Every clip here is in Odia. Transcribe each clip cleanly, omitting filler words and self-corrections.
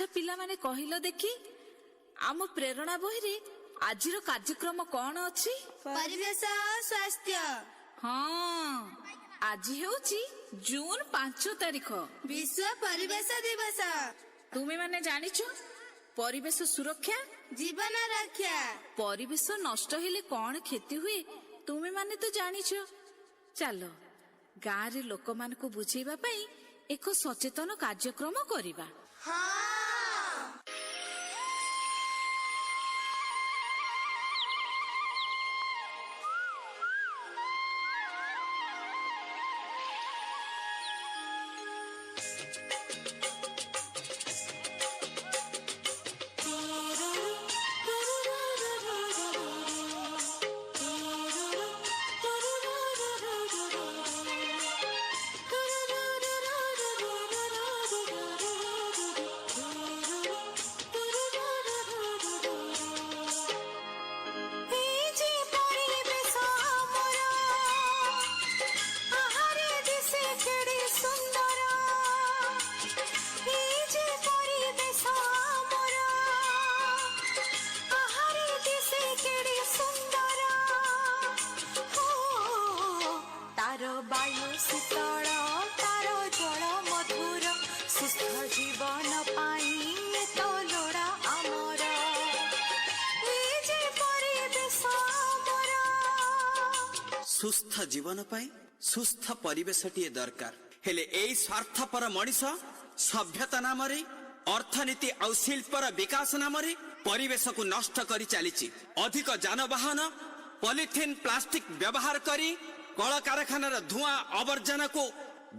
ଆଚ୍ଛା ପିଲାମାନେ କହିଲ ଦେଖି, ଆମ ପ୍ରେରଣା ବହିରେ ଆଜିର କାର୍ଯ୍ୟକ୍ରମ କଣ ଅଛି? ପରିବେଶ ସ୍ୱାସ୍ଥ୍ୟ। ହଁ, ଆଜି ହେଉଛି ଜୁନ 5 ତାରିଖ, ବିଶ୍ୱ ପରିବେଶ ଦିବସ। ତୁମେ ମାନେ ଜାଣିଛ ପରିବେଶ ସୁରକ୍ଷା ଜୀବନ ରକ୍ଷା। ପରିବେଶ ନଷ୍ଟ ହେଲେ କଣ କ୍ଷତି ହୁଏ ତୁମେ ମାନେ ତ ଜାଣିଛ। ଚାଲ ଗାଁରେ ଲୋକମାନଙ୍କୁ ବୁଝେଇବା ପାଇଁ ଏକ ସଚେତନ କାର୍ଯ୍ୟକ୍ରମ କରିବା। ବାୟୁ ଶୀତଳ, ତାର ଜଳ ମଧୁର, ସୁସ୍ଥ ଜୀବନ ପାଇଁ ତ ଲୋଡ଼ା ଆମର। ସୁସ୍ଥ ଜୀବନ ପାଇଁ ସୁସ୍ଥ ପରିବେଶଟିଏ ଦରକାର। ହେଲେ ଏଇ ସ୍ୱାର୍ଥପର ମଣିଷ ସଭ୍ୟତା ନାମରେ, ଅର୍ଥନୀତି ଆଉ ଶିଳ୍ପର ବିକାଶ ନାମରେ ପରିବେଶକୁ ନଷ୍ଟ କରି ଚାଲିଛି। ଅଧିକ ଯାନବାହନ, ପଲିଥିନ୍, ପ୍ଲାଷ୍ଟିକ ବ୍ୟବହାର କରି କଳକାରଖାନାର ଧୂଆଁ ଆବର୍ଜନାକୁ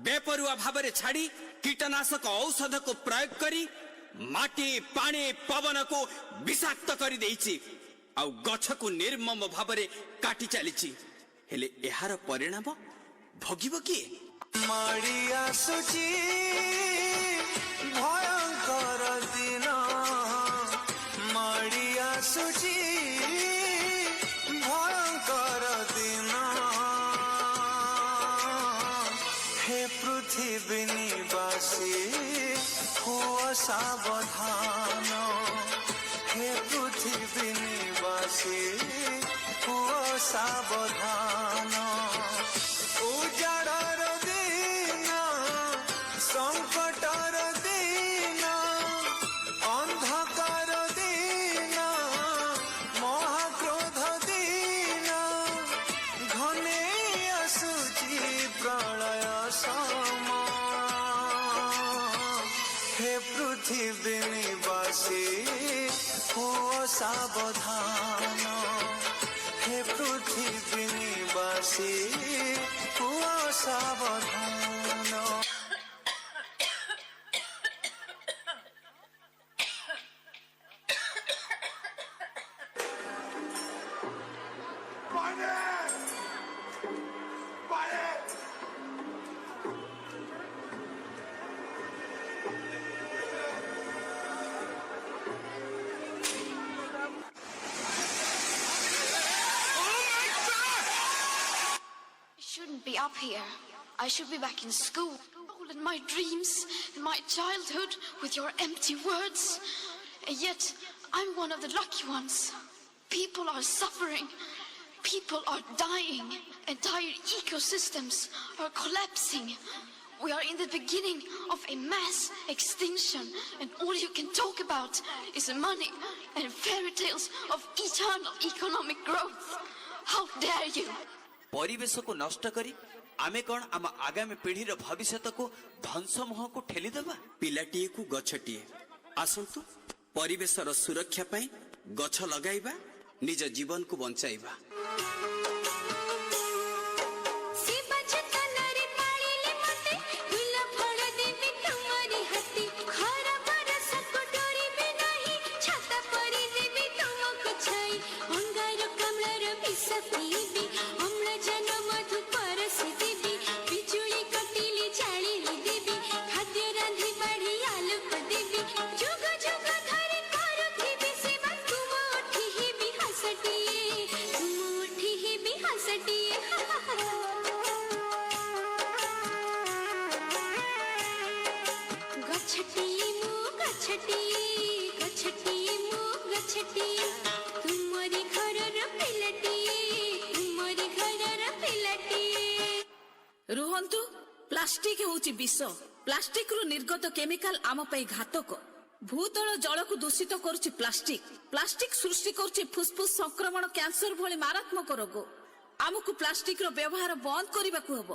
ବେପରୁଆ ଭାବରେ ଛାଡ଼ି କୀଟନାଶକ ଔଷଧକୁ ପ୍ରୟୋଗ କରି ମାଟି, ପାଣି, ପବନକୁ ବିଷାକ୍ତ କରିଦେଇଛି ଆଉ ଗଛକୁ ନିର୍ମମ ଭାବରେ କାଟି ଚାଲିଛି। ହେଲେ ଏହାର ପରିଣାମ ଭୋଗିବ କିଏ? ମାଡ଼ି ଆସୁଛି ଭୟଙ୍କର ଦିନ, ମାଡ଼ି ଆସୁଛି ଭୟଙ୍କର ଦିନ। हे पृथ्वी निवासी हुआ सावधान, हे पृथ्वी निवासी हुआ सावधान। उजाड़र दिन, संकटर दिन, अंधकार दिन, महाक्रोध दिन, घने आसुची प्रलय समय। हे पृथ्वी निवासी हुआ सावधान, हे पृथ्वी निवासी हुआ सावधान। Be up here. I should be back in school. All in my dreams, in my childhood, with your empty words. And yet, I'm one of the lucky ones. People are suffering. People are dying. Entire ecosystems are collapsing. We are in the beginning of a mass extinction, and all you can talk about is money and fairy tales of eternal economic growth. How dare you? ପରିବେଶକୁ ନଷ୍ଟ କରି ଆମେ କଣ ଆମ ଆଗାମୀ ପିଢ଼ିର ଭବିଷ୍ୟତକୁ ଧ୍ୱଂସ ମୁହଁକୁ ଠେଲିଦେବା? ପିଲାଟିଏକୁ ଗଛଟିଏ, ଆସନ୍ତୁ ପରିବେଶର ସୁରକ୍ଷା ପାଇଁ ଗଛ ଲଗାଇବା, ନିଜ ଜୀବନକୁ ବଞ୍ଚାଇବା। तुम ତୁମରି ଘରର ପିଲାଟିଏ ତୁମରି ଘରର ପିଲାଟିଏ। ରୁହନ୍ତୁ, ପ୍ଲାଷ୍ଟିକ ହେଉଛି ବିଷ। ପ୍ଲାଷ୍ଟିକରୁ ନିର୍ଗତ କେମିକାଲ ଆମ ପାଇଁ ଘାତକ। ଭୂତଳ ଜଳକୁ ଦୂଷିତ କରୁଛି ପ୍ଲାଷ୍ଟିକ। ପ୍ଲାଷ୍ଟିକ ସୃଷ୍ଟି କରୁଛି ଫୁସଫୁସ ସଂକ୍ରମଣ, କ୍ୟାନ୍ସର ଭଳି ମାରାତ୍ମକ ରୋଗ। ଆମକୁ ପ୍ଲାଷ୍ଟିକର ବ୍ୟବହାର ବନ୍ଦ କରିବାକୁ ହେବ।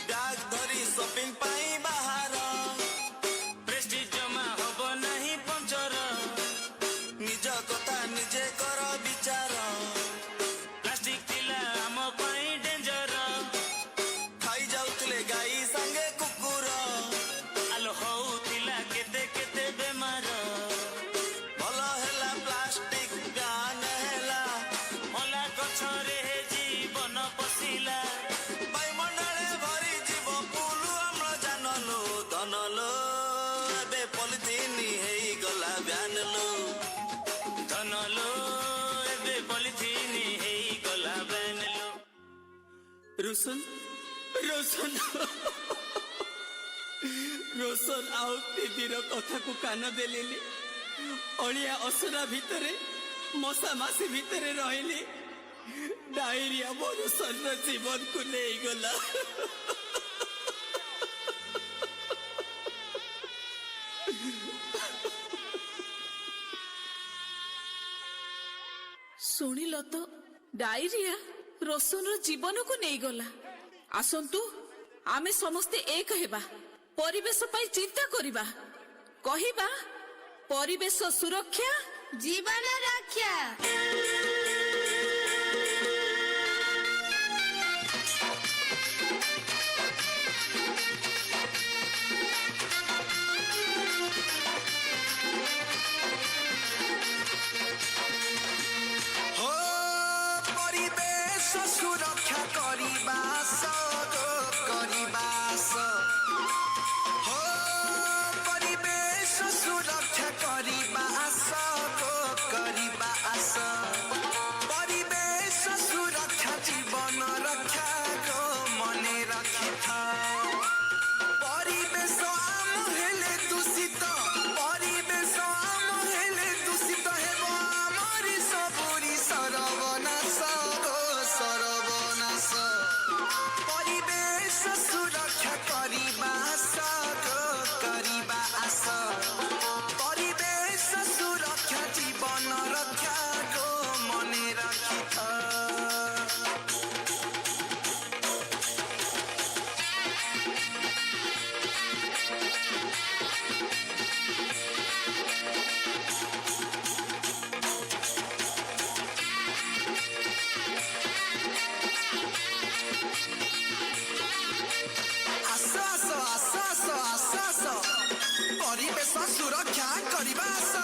ବ୍ୟାଗ ଧରି ସପିଂ ପାଇଁ ବାହାର, ପ୍ରେଷ୍ଟିଜ ଜମା ହବ ନାହିଁ ପଞ୍ଚର। ନିଜ କଥା ନିଜେ କର ବିଚାର, ପ୍ଲାଷ୍ଟିକ ଥିଲା ଆମ ପାଇଁ ଡେଞ୍ଜର। ଖାଇ ଯାଉଥିଲେ ଗାଈ ସାଙ୍ଗେ କୁକୁର, ଆଲୋ ହଉଥିଲା କେତେ କେତେ ବେମାର। ଭଲ ହେଲା ପ୍ଲାଷ୍ଟିକ ବ୍ୟାନ ହେଲା, ମଲା ଗଛରେ ଜୀବନ ପଶିଲା। ବାୟୁମଣ୍ଡଳେ ଭରି ଯିବ ପୁଲୁ ଅମ୍ଳଜାନ ଲୋ ଧନ ଲୋ। ଏବେ ପଲିଥିନ ହେଇଗଲା ବ୍ୟାନ ଲୋ ଧନ ଲୋ। ଏବେ ପଲିଥିନ ହେଇଗଲା ବ୍ୟାନ ଲୋ। ରୋଶନ ରୋଶନ ରୋଶନ ଆଉ ଦିଦିର କଥାକୁ କାନ ଦେଲିନି। ଅଳିଆ ଅସନା ଭିତରେ, ମଶା ମାସି ଭିତରେ ରହିଲି। ଡାଇରିଆ ମୋ ରୋଶନର ଜୀବନକୁ ନେଇଗଲା। ଶୁଣିଲ ତ, ଡାଇରିଆ ରୋଶନର ଜୀବନକୁ ନେଇଗଲା। ଆସନ୍ତୁ, ଆମେ ସମସ୍ତେ ଏକ ହେବା, ପରିବେଶ ପାଇଁ ଚିନ୍ତା କରିବା। କହିବା, ପରିବେଶ ସୁରକ୍ଷା, ଜୀବନ ରକ୍ଷା। हो परिवेश सुरक्षा करिबा करिबास। हो परिवेश सुरक्षा करिबास करिबास। परिवेश सुरक्षा जीवन रक्षा को मने रखिथा। परिवेश आम हेले दूषित, परिवेश आम हेले दूषित हेब आमरि सबुरी सरबनाश गो सरबनाश। परिवेश सुरक्षा करिबास करिबास। परिवेश सुरक्षा जीवन रक्षा गो मने रखिथा। ଆସ ଆସ ଆସ ଆସ ଆସ ଆସ, ପରିବେଶ ସୁରକ୍ଷା କରିବା ଆସ।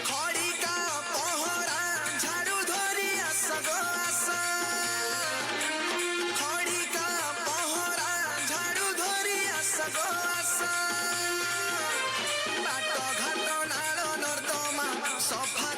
ଖଡ଼ିକା ପହଁରା ଝାଡୁ ଧରି ଆସ ଗୋ ଆସ। ଖଡ଼ିକା ପହଁରା ଝାଡୁ ଧରି ଆସ ଗୋ ଆସ। ବାଟ ଘାଟ ନାଳ ନର୍ଦ୍ଦମା ସଫା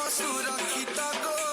ସୁରକ୍ଷିତ